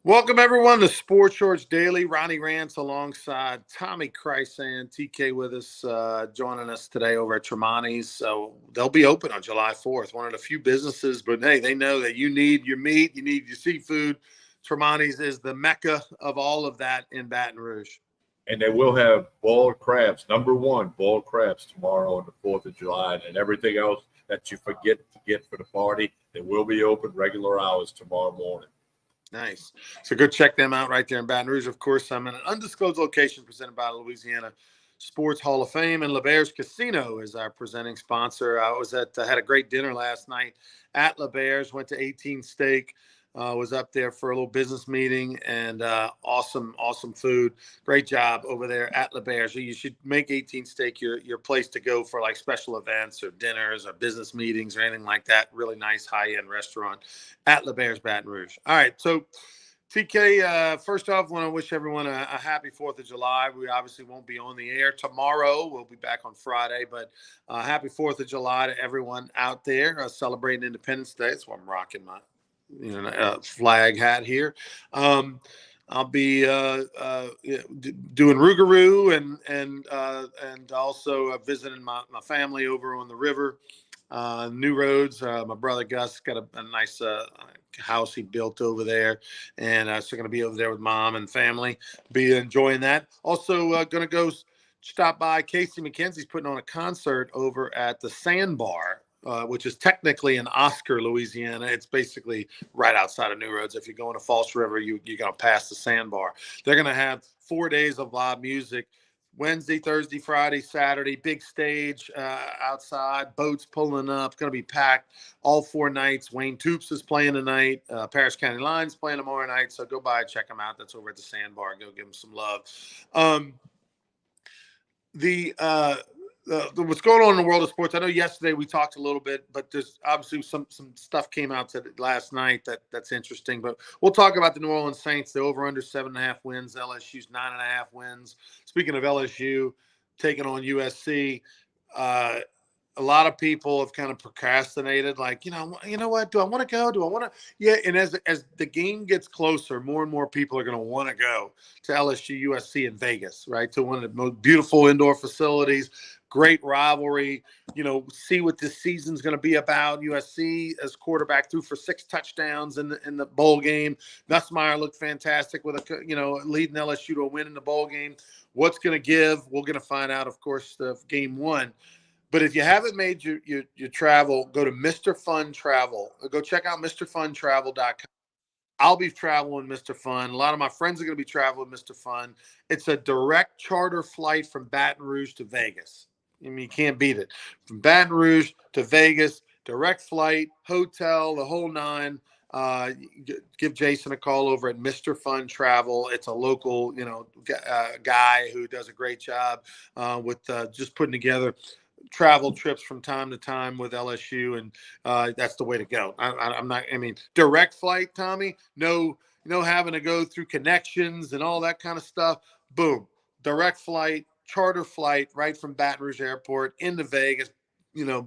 Welcome, everyone, to Sports Shorts Daily. Ronnie Rance alongside Tommy Krysan, TK with us, joining us today over at Tremonti's. So they'll be open on July 4th, one of the few businesses, but hey, they know that you need your meat, you need your seafood. Tremonti's is the mecca of all of that in Baton Rouge. And they will have boiled crabs, number one, boiled crabs tomorrow on the 4th of July, and everything else that you forget to get for the party. They will be open regular hours tomorrow morning. Nice. So go check them out right there in Baton Rouge. Of course, I'm in an undisclosed location presented by Louisiana Sports Hall of Fame, and LeBear's Casino is our presenting sponsor. I was had a great dinner last night at LeBear's, went to 18 Steak, was up there for a little business meeting, and awesome food. Great job over there at LeBear's. So you should make 18 Steak your place to go for like special events or dinners or business meetings or anything like that. Really nice high-end restaurant at LeBear's Baton Rouge. All right, so TK, first off, want to wish everyone a happy 4th of July. We obviously won't be on the air tomorrow. We'll be back on Friday, but happy 4th of July to everyone out there celebrating Independence Day. That's why I'm rocking my flag hat here. I'll be doing Rougarou and also visiting my family over on the river. New Roads. My brother Gus got a nice house he built over there, and so going to be over there with mom and family. Be enjoying that. Also going to go stop by. Casey McKenzie's putting on a concert over at the Sandbar, which is technically in Oscar, Louisiana. It's basically right outside of New Roads. If you're going to False River, you're going to pass the Sandbar. They're going to have 4 days of live music. Wednesday, Thursday, Friday, Saturday, big stage outside, boats pulling up. It's going to be packed all 4 nights. Wayne Toops is playing tonight. Paris County Lions playing tomorrow night. So go by and check them out. That's over at the Sandbar. Go give them some love. What's going on in the world of sports? I know yesterday we talked a little bit, but there's obviously some stuff came out last night that's interesting. But we'll talk about the New Orleans Saints. The over under 7.5 wins. LSU's 9.5 wins. Speaking of LSU taking on USC, a lot of people have kind of procrastinated. Like, you know what? Do I want to go? Do I want to? Yeah. And as the game gets closer, more and more people are going to want to go to LSU, USC, in Vegas, right? To one of the most beautiful indoor facilities. Great rivalry, see what this season's going to be about. USC as quarterback threw for 6 touchdowns in the bowl game. Nussmeier looked fantastic with leading LSU to a win in the bowl game. What's going to give? We're going to find out, of course, the game 1. But if you haven't made your travel, go to Mr. Fun Travel. Go check out MrFunTravel.com. I'll be traveling Mr. Fun. A lot of my friends are going to be traveling Mr. Fun. It's a direct charter flight from Baton Rouge to Vegas. I mean, you can't beat it. From Baton Rouge to Vegas, direct flight, hotel, the whole 9. Give Jason a call over at Mr. Fun Travel. It's a local, guy who does a great job with just putting together travel trips from time to time with LSU, and that's the way to go. Direct flight, Tommy. No, having to go through connections and all that kind of stuff. Boom, direct flight. Charter flight right from Baton Rouge Airport into Vegas,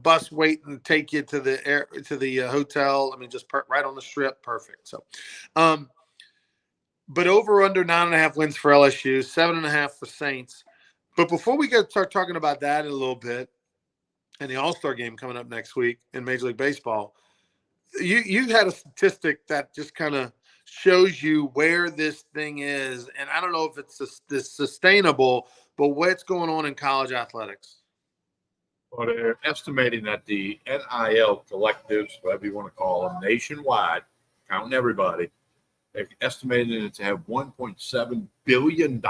bus waiting to take you to the hotel. I mean, just right on the strip. Perfect. So, but over under 9.5 wins for LSU, 7.5 for Saints. But before we start talking about that in a little bit, and the All-Star game coming up next week in Major League Baseball, you had a statistic that just kind of shows you where this thing is, and I don't know if it's sustainable, but what's going on in college athletics? Well, they're estimating that the NIL collectives, whatever you want to call them, nationwide, counting everybody, they're estimating it to have $1.7 billion,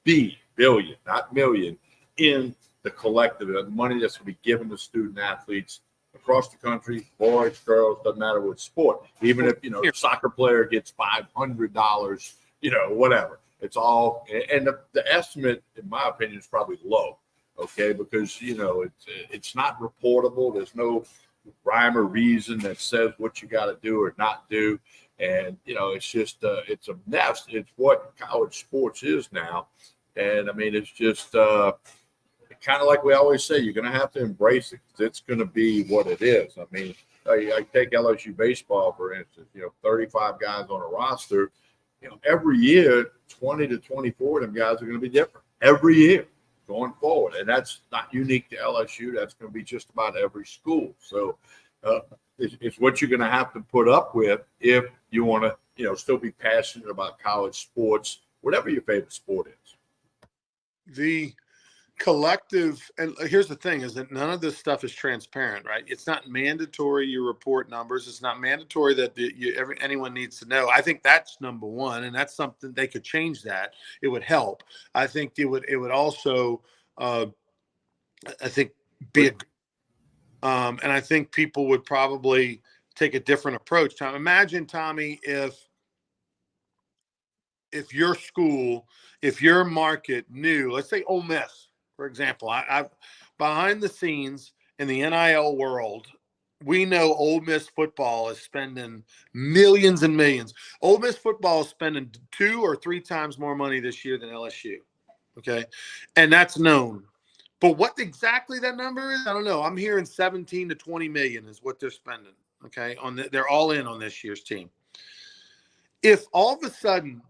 billion, not million, in the collective, the money that's going to be given to student athletes across the country, boys, girls, doesn't matter what sport. Even if, a soccer player gets $500, whatever. It's all, and the estimate, in my opinion, is probably low, okay? Because, it's not reportable. There's no rhyme or reason that says what you got to do or not do. And, it's just, it's a mess. It's what college sports is now. And, it's just kind of like we always say, you're going to have to embrace it. It's going to be what it is. I take LSU baseball, for instance, 35 guys on a roster. every year, 20 to 24 of them guys are going to be different every year going forward. And that's not unique to LSU. That's going to be just about every school. So it's what you're going to have to put up with if you want to, still be passionate about college sports, whatever your favorite sport is. The collective, and here's the thing, is that none of this stuff is transparent, right? It's not mandatory you report numbers. It's not mandatory that anyone needs to know. I think that's number one, and that's something they could change. That it would help. I think it would also I think be and I think people would probably take a different approach. Imagine, Tommy, if your school, if your market knew, let's say Ole Miss, for example, I've behind the scenes in the NIL world, we know Ole Miss football is spending millions and millions. Ole Miss football is spending 2 or 3 times more money this year than LSU. Okay. And that's known. But what exactly that number is, I don't know. I'm hearing 17 to 20 million is what they're spending. Okay. They're all in on this year's team. If all of a sudden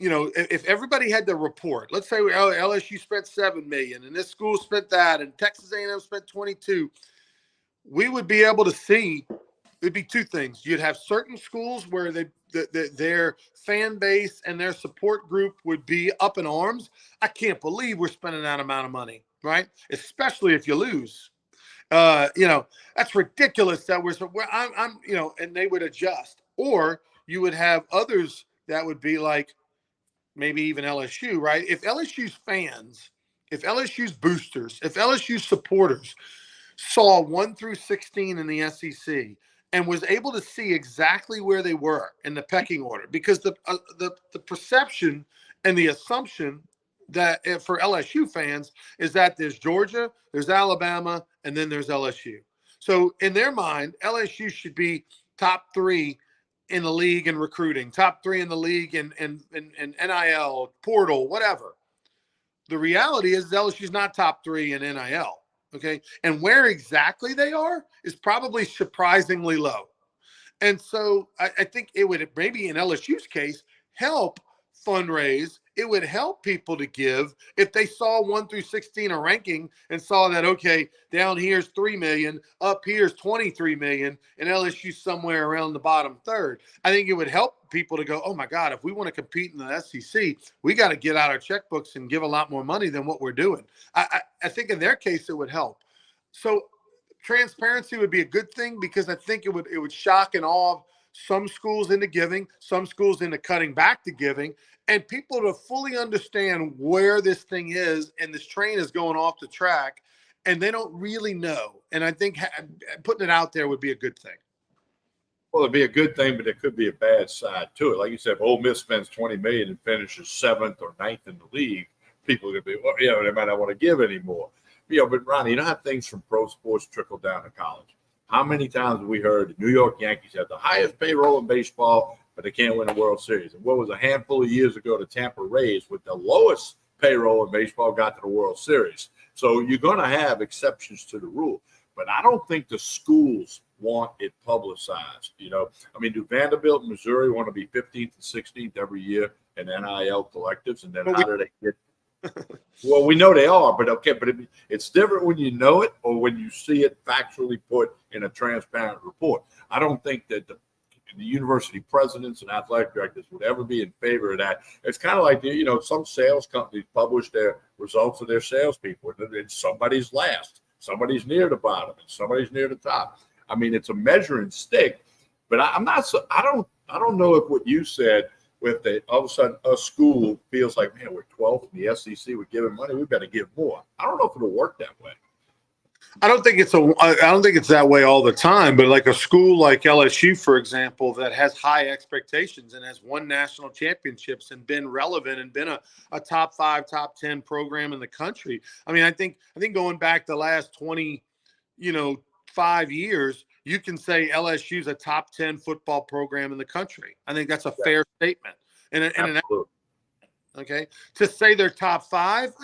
if everybody had to report, let's say LSU spent 7 million and this school spent that and Texas A&M spent 22, we would be able to see it'd be 2 things. You'd have certain schools where their fan base and their support group would be up in arms. I can't believe we're spending that amount of money, right? Especially if you lose. That's ridiculous that I'm and they would adjust. Or you would have others that would be like, maybe even LSU, right? If LSU's fans, if LSU's boosters, if LSU's supporters saw 1 through 16 in the SEC and was able to see exactly where they were in the pecking order, because the perception and the assumption that for LSU fans is that there's Georgia, there's Alabama, and then there's LSU. So in their mind, LSU should be top 3 in the league in recruiting, top 3 in the league in NIL, portal, whatever. The reality is LSU's not top 3 in NIL, okay? And where exactly they are is probably surprisingly low. And so I think it would maybe in LSU's case help fundraise. It would help people to give if they saw 1 through 16 a ranking and saw that, okay, down here's 3 million, up here's 23 million, and LSU somewhere around the bottom third. I think it would help people to go, oh my God, if we want to compete in the SEC, we got to get out our checkbooks and give a lot more money than what we're doing. I think in their case, it would help. So transparency would be a good thing, because I think it would shock and awe some schools into giving, some schools into cutting back to giving, and people to fully understand where this thing is and this train is going off the track and they don't really know. And I think putting it out there would be a good thing. Well, it'd be a good thing, but there could be a bad side to it. Like you said, if Ole Miss spends 20 million and finishes 7th or 9th in the league, people are going to be, well, they might not want to give anymore. But Ronnie, how things from pro sports trickle down to college? How many times have we heard the New York Yankees have the highest payroll in baseball, but they can't win a World Series? And what was a handful of years ago, the Tampa Rays with the lowest payroll in baseball got to the World Series. So you're going to have exceptions to the rule. But I don't think the schools want it publicized. Do Vanderbilt and Missouri want to be 15th and 16th every year in NIL collectives? And then how do they get – well, we know they are, but okay. But it's different when you know it or when you see it factually put in a transparent report. I don't think that the university presidents and athletic directors would ever be in favor of that. It's kind of like, some sales companies publish their results of their salespeople. And somebody's last, somebody's near the bottom, and somebody's near the top. It's a measuring stick. But I'm not so. I don't know if what you said, with all of a sudden a school feels like, man, we're 12th in the SEC, we're giving money, we better give more. I don't know if it'll work that way. I don't think it's that way all the time, but like a school like LSU, for example, that has high expectations and has won national championships and been relevant and been a top 5, top 10 program in the country. I think going back the last 5 years, you can say LSU's a top 10 football program in the country. I think that's a fair statement. Okay. To say they're top 5,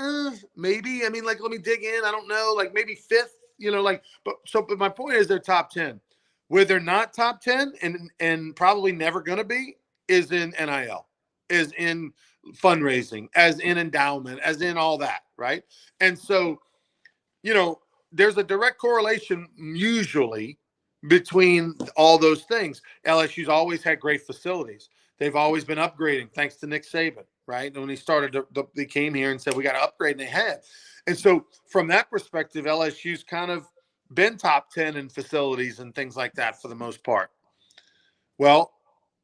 maybe. Let me dig in. I don't know. Maybe 5th, but my point is they're top 10. Where they're not top 10 and probably never going to be is in NIL, is in fundraising, as in endowment, as in all that, right? And so, there's a direct correlation usually between all those things. LSU's always had great facilities. They've always been upgrading thanks to Nick Saban, right? And when he started, they came here and said, we got to upgrade, and they had. And so from that perspective, LSU's kind of been top 10 in facilities and things like that for the most part. Well,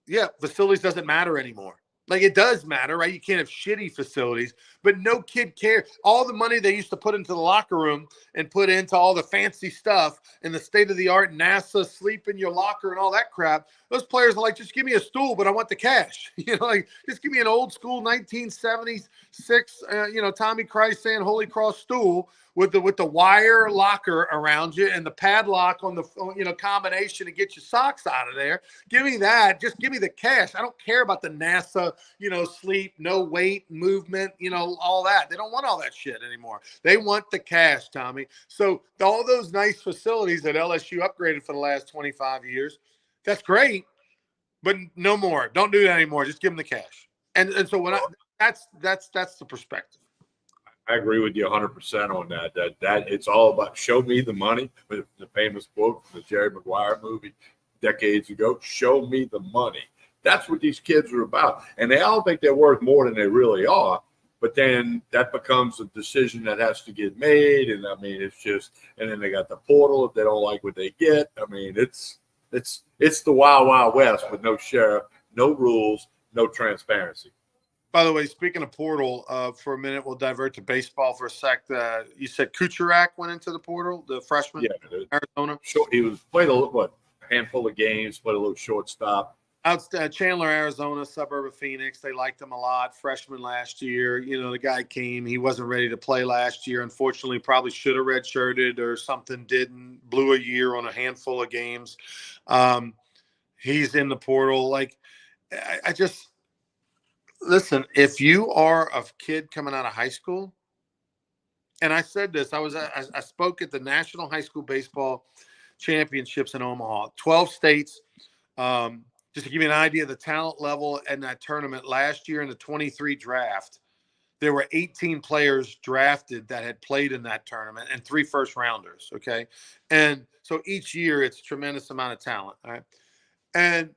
yeah, facilities doesn't matter anymore. Like, it does matter, right? You can't have shitty facilities, but no kid cares. All the money they used to put into the locker room and put into all the fancy stuff and the state-of-the-art NASA sleep in your locker and all that crap, those players are like, just give me a stool, but I want the cash. Like, just give me an old school 1976, Tommy Christ saying Holy Cross stool with the wire locker around you and the padlock on the combination to get your socks out of there. Give me that. Just give me the cash. I don't care about the NASA, sleep, no weight, movement, all that. They don't want all that shit anymore. They want the cash, Tommy. So all those nice facilities that LSU upgraded for the last 25 years, that's great, but no more. Don't do that anymore. Just give them the cash. And so that's the perspective. I agree with you 100% on that. That it's all about show me the money. With the famous quote from the Jerry Maguire movie decades ago, show me the money. That's what these kids are about. And they all think they're worth more than they really are. But then that becomes a decision that has to get made. And I mean, it's just, and then they got the portal if they don't like what they get. I mean, it's the wild, wild west with no sheriff, no rules, no transparency. By the way, speaking of portal, for a minute, we'll divert to baseball for a sec. You said Kucherak went into the portal, the freshman, Arizona. Sure, he was played a handful of games, played a little shortstop. Chandler, Arizona, suburb of Phoenix. They liked him a lot. Freshman last year. The guy came. He wasn't ready to play last year. Unfortunately, probably should have redshirted or something. Didn't. Blew a year on a handful of games. He's in the portal. Like, I just listen. If you are a kid coming out of high school, and I said this, I spoke at the National High School Baseball Championships in Omaha. 12 states. Just to give you an idea of the talent level in that tournament last year in the 23 draft, there were 18 players drafted that had played in that tournament and 3 first rounders. Okay. And so each year it's a tremendous amount of talent. All right. And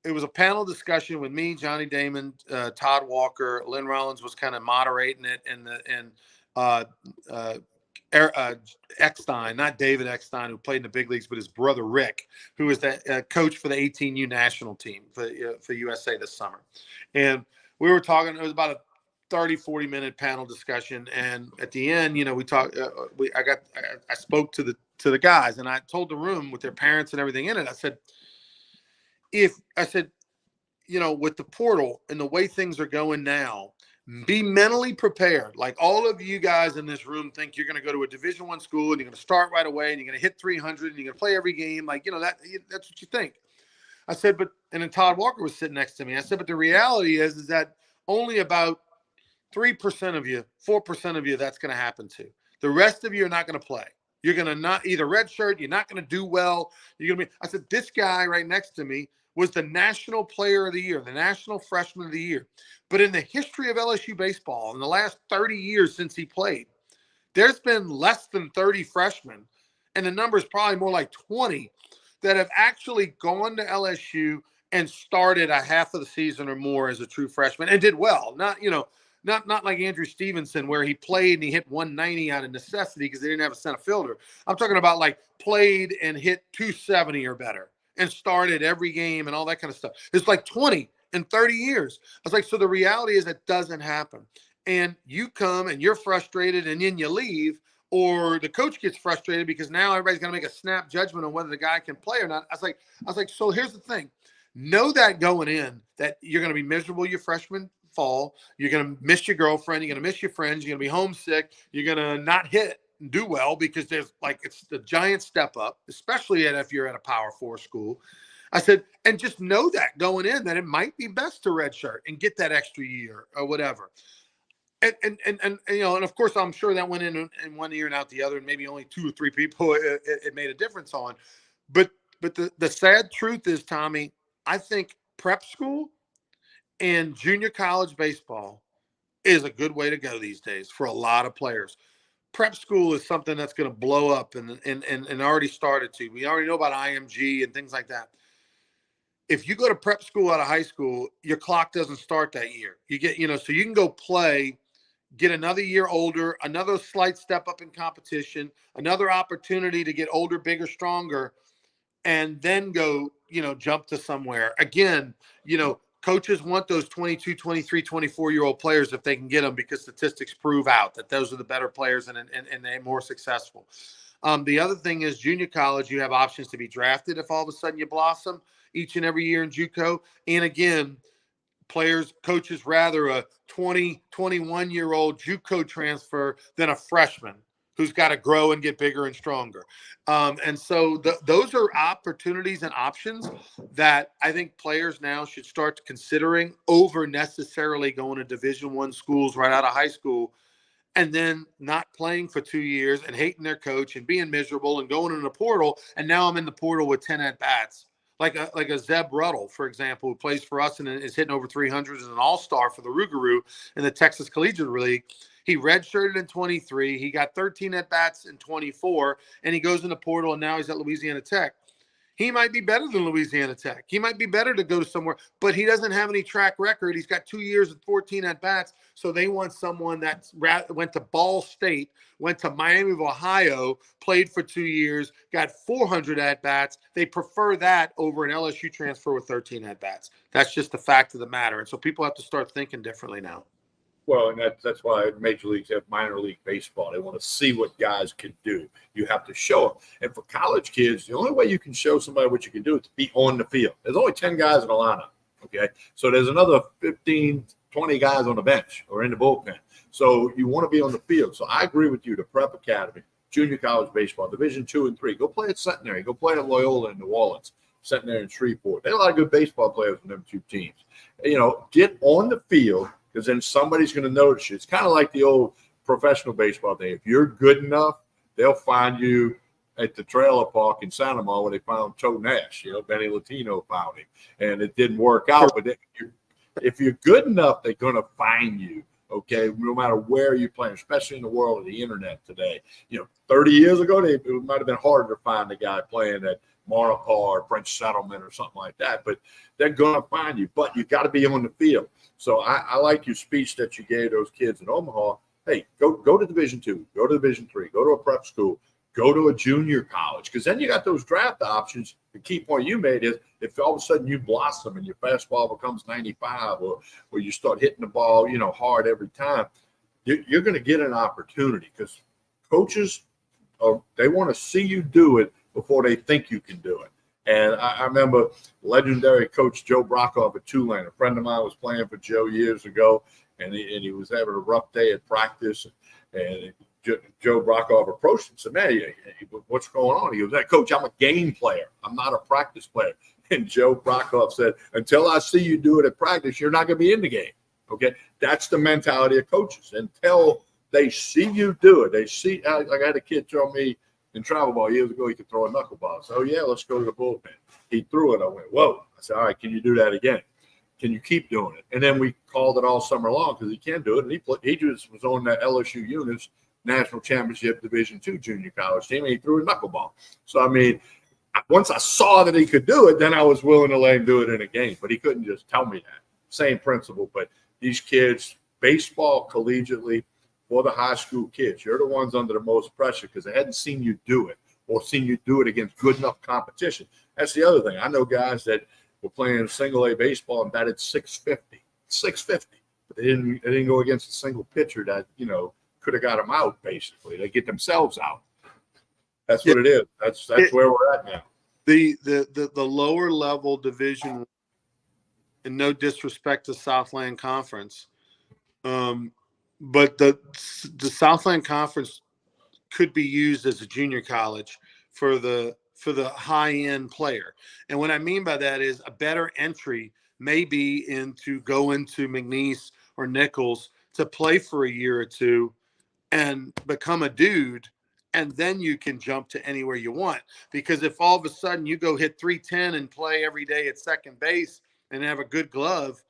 it was a panel discussion with me, Johnny Damon, Todd Walker. Lynn Rollins was kind of moderating it, Eckstein, not David Eckstein, who played in the big leagues, but his brother Rick, who was the coach for the 18U national team for USA this summer. And we were talking, it was about a 30-40 minute panel discussion. And at the end, we talked, I spoke to the guys, and I told the room with their parents and everything in it. I said, with the portal and the way things are going now, be mentally prepared. Like, all of you guys in this room think you're going to go to a Division I school and you're going to start right away and you're going to hit 300 and you're going to play every game. Like, that's what you think. I said, and then Todd Walker was sitting next to me. I said, but the reality is that only about 3% of you, 4% of you, that's going to happen to. The rest of you are not going to play. You're going to not either redshirt. You're not going to do well. I said, this guy right next to me was the National Player of the Year, the National Freshman of the Year. But in the history of LSU baseball, in the last 30 years since he played, there's been less than 30 freshmen, and the number is probably more like 20, that have actually gone to LSU and started a half of the season or more as a true freshman and did well. Not like Andrew Stevenson, where he played and he hit 190 out of necessity because they didn't have a center fielder. I'm talking about like played and hit 270 or better and started every game and all that kind of stuff. It's like 20 in 30 years. I was like, so the reality is it doesn't happen. And you come and you're frustrated and then you leave, or the coach gets frustrated because now everybody's going to make a snap judgment on whether the guy can play or not. I was like, so here's the thing. Know that going in, that you're going to be miserable your freshman fall. You're going to miss your girlfriend. You're going to miss your friends. You're going to be homesick. You're going to not hit and do well because it's the giant step up, especially if you're at a Power 4 school. I said, and just know that going in, that it might be best to redshirt and get that extra year or whatever. And of course, I'm sure that went in one ear and out the other, and maybe only 2 or 3 people it made a difference on. But the sad truth is, Tommy, I think prep school And junior college baseball is a good way to go these days for a lot of players. Prep school is something that's going to blow up and already started to. We already know about IMG and things like that. If you go to prep school out of high school, your clock doesn't start that year. You get, so you can go play, get another year older, another slight step up in competition, another opportunity to get older, bigger, stronger, and then go, jump to somewhere. Again, coaches want those 22, 23, 24-year-old players if they can get them, because statistics prove out that those are the better players and they're more successful. The other thing is junior college, you have options to be drafted if all of a sudden you blossom each and every year in JUCO. And again, coaches rather a 20, 21-year-old JUCO transfer than a freshman who's got to grow and get bigger and stronger. And so those are opportunities and options that I think players now should start considering over necessarily going to Division I schools right out of high school and then not playing for 2 years and hating their coach and being miserable and going in the portal. And now I'm in the portal with 10 at-bats. Like a Zeb Ruddle, for example, who plays for us and is hitting over 300 as an all-star for the Rougarou in the Texas Collegiate League. He redshirted in 23. He got 13 at-bats in 24, and he goes in the portal, and now he's at Louisiana Tech. He might be better than Louisiana Tech. He might be better to go to somewhere, but he doesn't have any track record. He's got 2 years and 14 at-bats, so they want someone that went to Ball State, went to Miami of Ohio, played for 2 years, got 400 at-bats. They prefer that over an LSU transfer with 13 at-bats. That's just the fact of the matter. And so people have to start thinking differently now. Well, and that's why major leagues have minor league baseball. They want to see what guys can do. You have to show them. And for college kids, the only way you can show somebody what you can do is to be on the field. There's only 10 guys in the lineup, okay? So there's another 15, 20 guys on the bench or in the bullpen. So you want to be on the field. So I agree with you. The Prep Academy, junior college baseball, Division II and III. Go play at Centenary. Go play at Loyola in New Orleans, Centenary and Shreveport. There are a lot of good baseball players in them two teams. Get on the field, because then somebody's going to notice you. It's kind of like the old professional baseball thing. If you're good enough, they'll find you at the trailer park in Santa Monica where they found Joe Nash. Benny Latino found him, and it didn't work out. But if you're good enough, they're going to find you, okay, no matter where you're playing, especially in the world of the internet today. 30 years ago, it might have been harder to find a guy playing at Maripar or French Settlement or something like that, but they're going to find you. But you got to be on the field. So I like your speech that you gave those kids in Omaha. Hey, go to Division II, go to Division III, go to a prep school, go to a junior college, because then you got those draft options. The key point you made is if all of a sudden you blossom and your fastball becomes 95 or you start hitting the ball, hard every time, you're going to get an opportunity, because coaches, they want to see you do it before they think you can do it. And I remember legendary coach Joe Brokoff at Tulane. A friend of mine was playing for Joe years ago, and he was having a rough day at practice. And Joe Brokoff approached him and said, "Man, what's going on?" He goes, "Hey, Coach, I'm a game player. I'm not a practice player." And Joe Brokoff said, "Until I see you do it at practice, you're not going to be in the game." Okay, that's the mentality of coaches. Until they see you do it, they see. Like I had a kid tell me in travel ball years ago, he could throw a knuckleball. So, yeah, let's go to the bullpen. He threw it. I went, whoa. I said, all right, can you do that again? Can you keep doing it? And then we called it all summer long because he can do it. And he just was on the LSU Unis National Championship Division II junior college team, and he threw a knuckleball. So, I mean, once I saw that he could do it, then I was willing to let him do it in a game. But he couldn't just tell me that. Same principle. But these kids, baseball collegiately, for the high school kids, you're the ones under the most pressure because they hadn't seen you do it or seen you do it against good enough competition. That's the other thing. I know guys that were playing single A baseball and batted 650, but they didn't go against a single pitcher that could have got them out. Basically, they get themselves out. That's what it is. That's where we're at now. The lower level division, and no disrespect to Southland Conference, but the Southland Conference could be used as a junior college for the high end player. And what I mean by that is a better entry may be go into McNeese or Nichols to play for a year or two and become a dude. And then you can jump to anywhere you want. Because if all of a sudden you go hit 310 and play every day at second base and have a good glove,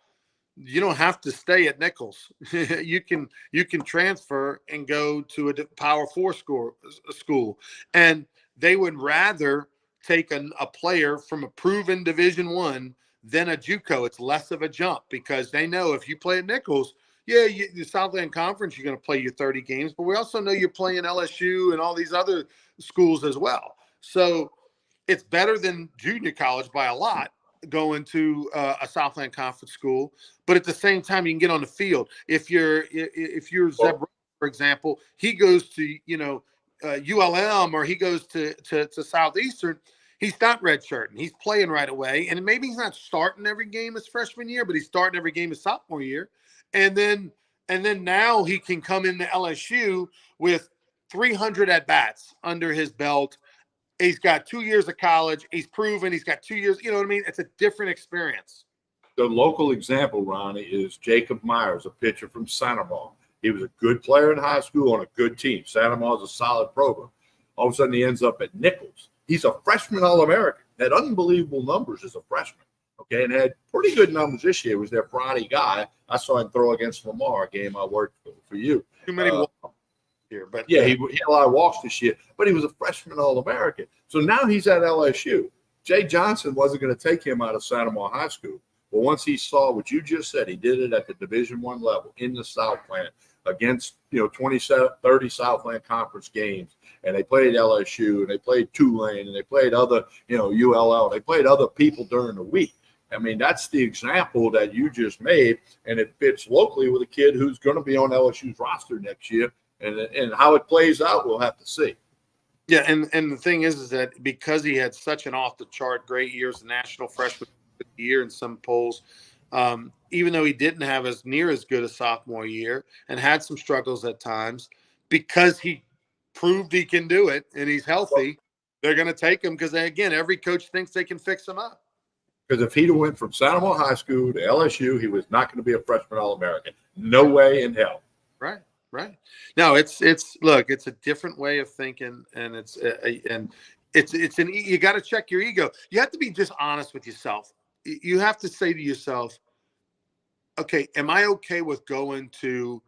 you don't have to stay at Nichols. you can transfer and go to a Power Four school, and they would rather take a player from a proven Division I than a JUCO. It's less of a jump because they know if you play at Nichols, yeah, the Southland Conference, you're going to play your 30 games, but we also know you're playing LSU and all these other schools as well. So it's better than junior college by a lot going to a Southland Conference school, but at the same time, you can get on the field. If you're Zeb, for example, he goes to ULM or he goes to Southeastern. He's not redshirting. He's playing right away, and maybe he's not starting every game his freshman year, but he's starting every game his sophomore year, and then now he can come into LSU with 300 at bats under his belt. He's got 2 years of college. He's proven he's got 2 years. You know what I mean? It's a different experience. The local example, Ronnie, is Jacob Myers, a pitcher from Santa Maria. He was a good player in high school on a good team. Santa Maria is a solid program. All of a sudden, he ends up at Nichols. He's a freshman All-American. Had unbelievable numbers as a freshman. Okay, and had pretty good numbers this year. Was their Friday guy. I saw him throw against Lamar, a game I worked for you. Too many here, but yeah, he had a lot of walks this year, but he was a freshman All-American. So now he's at LSU. Jay Johnson wasn't going to take him out of Santa Maria High School. But once he saw what you just said, he did it at the Division I level in the Southland against 30 Southland Conference games, and they played LSU and they played Tulane and they played other ULL. They played other people during the week. I mean, that's the example that you just made, and it fits locally with a kid who's going to be on LSU's roster next year. And how it plays out, we'll have to see. Yeah, and the thing is that because he had such an off-the-chart great year as a national freshman of the year in some polls, even though he didn't have as near as good a sophomore year and had some struggles at times, because he proved he can do it and he's healthy, they're going to take him because, again, every coach thinks they can fix him up. Because if he'd went from Santa Maria High School to LSU, he was not going to be a freshman All-American. No way in hell. Right. Right. No, it's a different way of thinking, and you got to check your ego. You have to be just honest with yourself. You have to say to yourself, okay, am I okay with going to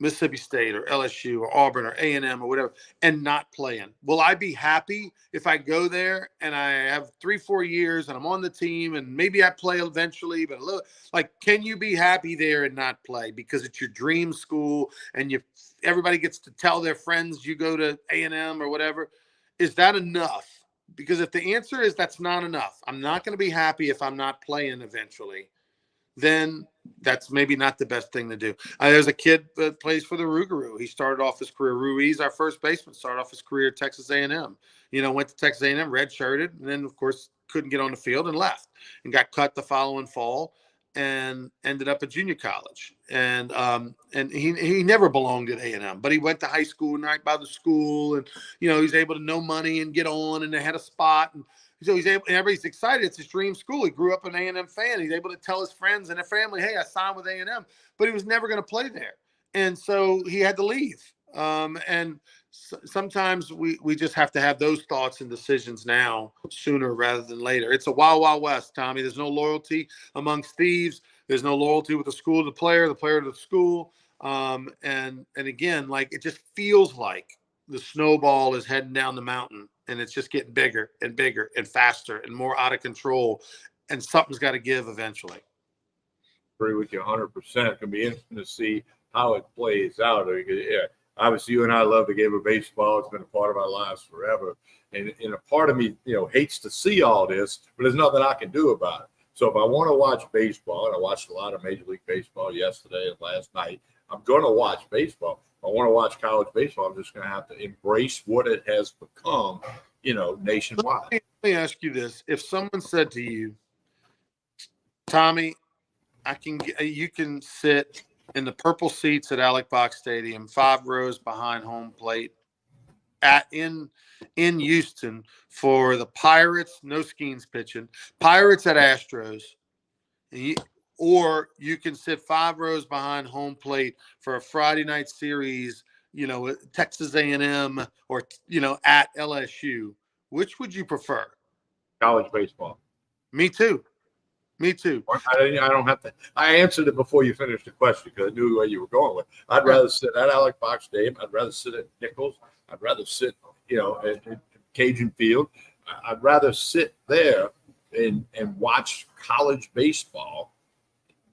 Mississippi State or LSU or Auburn or A&M or whatever and not playing? Will I be happy if I go there and I have 3-4 years and I'm on the team and maybe I play eventually, but can you be happy there and not play because it's your dream school and everybody gets to tell their friends you go to A&M or whatever? Is that enough? Because if the answer is that's not enough, I'm not going to be happy if I'm not playing eventually, then that's maybe not the best thing to do. There's a kid that plays for the Rougarou. He started off his career. Ruiz, our first baseman, started off his career at Texas A&M. Went to Texas A&M, redshirted, and then, of course, couldn't get on the field and left and got cut the following fall and ended up at junior college. And he never belonged at A&M, but he went to high school right by the school, and he's able to know money and get on, and they had a spot, and so he's able, and everybody's excited. It's his dream school. He grew up an A&M fan. He's able to tell his friends and their family, "Hey, I signed with A&M," but he was never going to play there, and so he had to leave. Sometimes we just have to have those thoughts and decisions now, sooner rather than later. It's a wild, wild west, Tommy. There's no loyalty amongst thieves. There's no loyalty with the school to the player to the school. And again, it just feels like the snowball is heading down the mountain, and it's just getting bigger and bigger and faster and more out of control. And something's got to give eventually. Agree with you 100%. It's going to be interesting to see how it plays out. Yeah, obviously, you and I love the game of baseball. It's been a part of our lives forever. And a part of me, hates to see all this, but there's nothing I can do about it. So if I want to watch baseball, and I watched a lot of Major League Baseball yesterday and last night, I'm going to watch baseball. If I want to watch college baseball, I'm just going to have to embrace what it has become, nationwide. Let me ask you this. If someone said to you, Tommy, you can sit in the purple seats at Alex Box Stadium, 5 rows behind home plate in Houston for the Pirates, no Skeens pitching, Pirates at Astros, or you can sit 5 rows behind home plate for a Friday night series, Texas A&M or, at LSU. Which would you prefer? College baseball. Me too. Me too. I don't have to. I answered it before you finished the question because I knew where you were going with. I'd rather sit at Alex Box Stadium. I'd rather sit at Nichols. I'd rather sit, at Cajun Field. I'd rather sit there and watch college baseball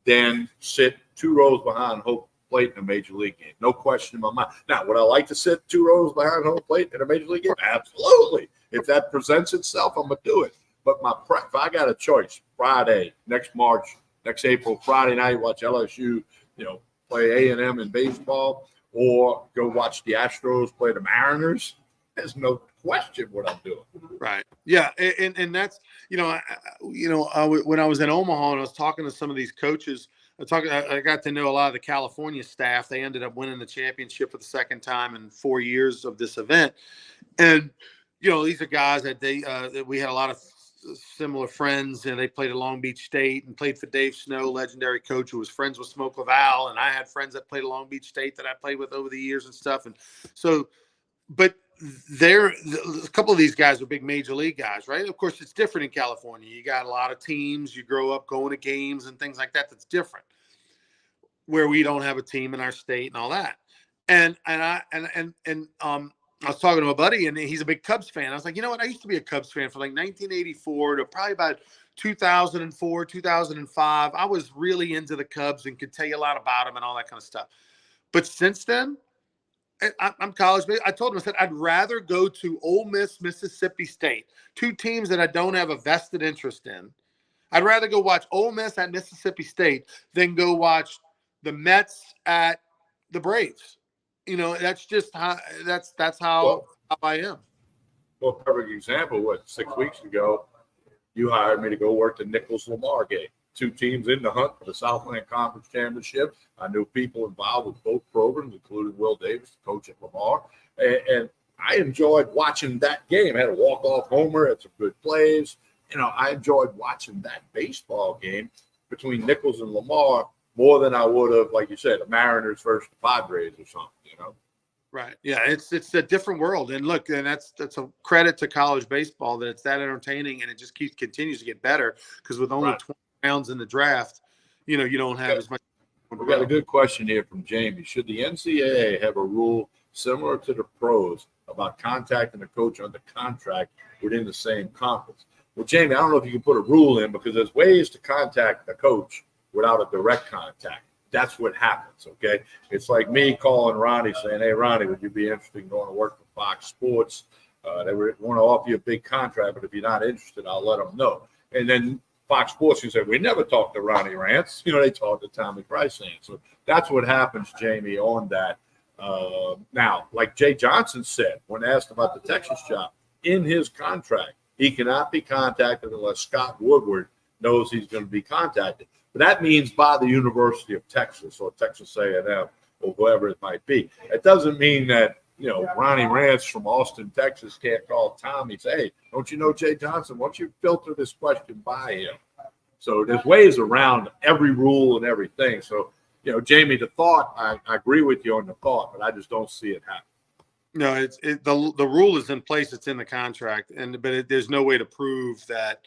than sit 2 rows behind home plate in a major league game. No question in my mind. Now, would I like to sit 2 rows behind home plate in a major league game? Absolutely. If that presents itself, I'm gonna do it. But if I got a choice, Friday, next March, next April, Friday night, watch LSU, play A&M in baseball, or go watch the Astros play the Mariners, there's no question what I'm doing. Right. Yeah. And that's, when I was in Omaha and I was talking to some of these coaches, I got to know a lot of the California staff. They ended up winning the championship for the second time in 4 years of this event. And, these are guys that that we had a lot of similar friends, and they played at Long Beach State and played for Dave Snow, legendary coach who was friends with Smoke Laval. And I had friends that played at Long Beach State that I played with over the years and stuff. And so, but a couple of these guys are big major league guys, right? Of course, it's different in California. You got a lot of teams. You grow up going to games and things like that. That's different. Where we don't have a team in our state and all that. And I was talking to a buddy, and he's a big Cubs fan. I was like, you know what? I used to be a Cubs fan from like 1984 to probably about 2004, 2005. I was really into the Cubs and could tell you a lot about them and all that kind of stuff. But since then, I'm college. I told him, I said, I'd rather go to Ole Miss, Mississippi State, 2 teams that I don't have a vested interest in. I'd rather go watch Ole Miss at Mississippi State than go watch the Mets at the Braves. That's just how how I am. Well, perfect example. 6 weeks ago, you hired me to go work the Nichols Lamar game. 2 teams in the hunt for the Southland Conference Championship. I knew people involved with both programs, including Will Davis, the coach at Lamar. And I enjoyed watching that game. I had a walk-off homer, had some good plays. I enjoyed watching that baseball game between Nichols and Lamar more than I would have, like you said, the Mariners versus the Padres or something, Right. Yeah, it's a different world. And look, and that's a credit to college baseball that it's that entertaining, and it just continues to get better, because with only 20 rounds in the draft, you don't have as much. We got a good question here from Jamie. Should the NCAA have a rule similar to the pros about contacting a coach under contract within the same conference? Well, Jamie, I don't know if you can put a rule in, because there's ways to contact a coach without a direct contact. That's what happens, okay? It's like me calling Ronnie saying, hey, Ronnie, would you be interested in going to work for Fox Sports? They want to offer you a big contract, but if you're not interested, I'll let them know. And then Fox Sports, you say, we never talked to Ronnie Rance. They talked to Tommy Price. So that's what happens, Jamie, on that. Now, like Jay Johnson said, when asked about the Texas job, in his contract, he cannot be contacted unless Scott Woodward knows he's going to be contacted. But that means by the University of Texas or Texas A&M or whoever it might be. It doesn't mean that, Ronnie Rance from Austin, Texas can't call Tommy and say, hey, don't you know Jay Johnson? Why don't you filter this question by him? So there's ways around every rule and everything. So, Jamie, the thought, I agree with you on the thought, but I just don't see it happen. No, the rule is in place. It's in the contract, but there's no way to prove that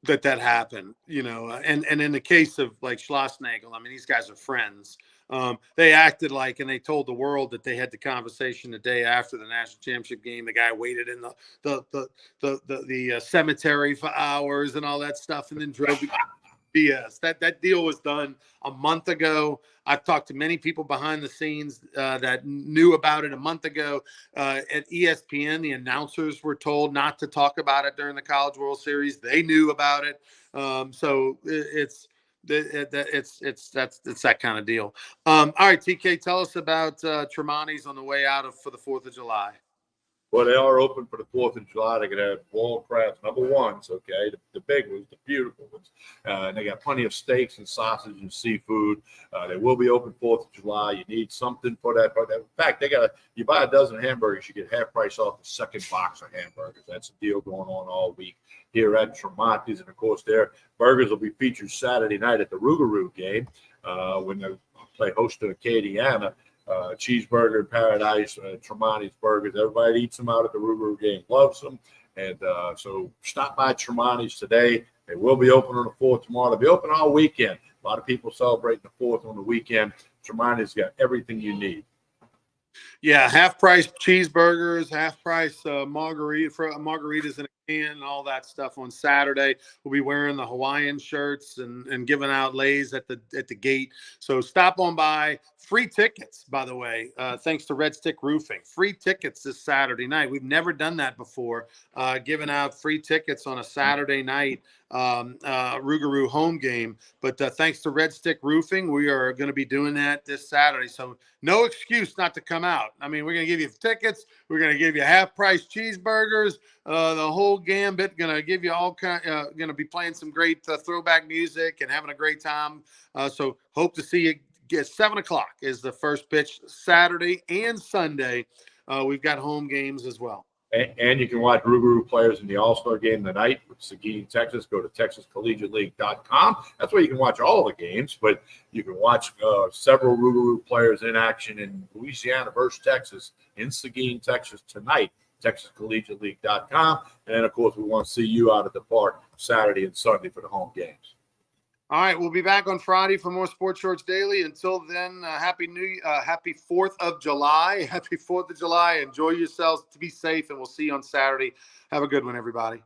that happened, and in the case of like Schlossnagle, I mean, these guys are friends. They acted like, and they told the world that they had the conversation the day after the national championship game. The guy waited in the cemetery for hours and all that stuff, and then drove. BS. That deal was done a month ago. I've talked to many people behind the scenes that knew about it a month ago. At ESPN, the announcers were told not to talk about it during the College World Series. They knew about it. So it's that kind of deal. All right, TK, tell us about Tremonti's on the way out for the 4th of July. Well, they are open for the 4th of July. They're going to have boiled crabs, number ones, okay, the big ones, the beautiful ones. And they got plenty of steaks and sausage and seafood. They will be open 4th of July. You need something for that. In fact, you buy a dozen hamburgers, you get half price off the second box of hamburgers. That's a deal going on all week here at Tremonti's. And, of course, their burgers will be featured Saturday night at the Rougarou game when they play host to Acadiana. Cheeseburger Paradise, Tremonti's burgers. Everybody eats them out at the Rougarou game, loves them. And so stop by Tremonti's today. They will be open on the 4th tomorrow. They'll be open all weekend. A lot of people celebrating the 4th on the weekend. Tremonti's got everything you need. Yeah, half price cheeseburgers, half price margaritas in a can, and all that stuff on Saturday. We'll be wearing the Hawaiian shirts and giving out lays at the gate. So stop on by. Free tickets, by the way, thanks to Red Stick Roofing. Free tickets this Saturday night. We've never done that before, giving out free tickets on a Saturday night Rougarou home game. But thanks to Red Stick Roofing, we are going to be doing that this Saturday. So no excuse not to come out. I mean, we're going to give you tickets. We're going to give you half-price cheeseburgers, the whole gambit. Going to give you all kind. Going to be playing some great throwback music and having a great time. So hope to see you. 7 o'clock is the first pitch Saturday and Sunday. We've got home games as well. And you can watch Rougarou players in the All-Star game tonight with Seguin, Texas. Go to TexasCollegiateLeague.com. That's where you can watch all the games, but you can watch several Rougarou players in action in Louisiana versus Texas in Seguin, Texas tonight. TexasCollegiateLeague.com. And, of course, we want to see you out at the park Saturday and Sunday for the home games. All right, we'll be back on Friday for more Sports Shorts Daily. Until then, happy 4th of July. Happy 4th of July. Enjoy yourselves. To be safe, and we'll see you on Saturday. Have a good one, everybody.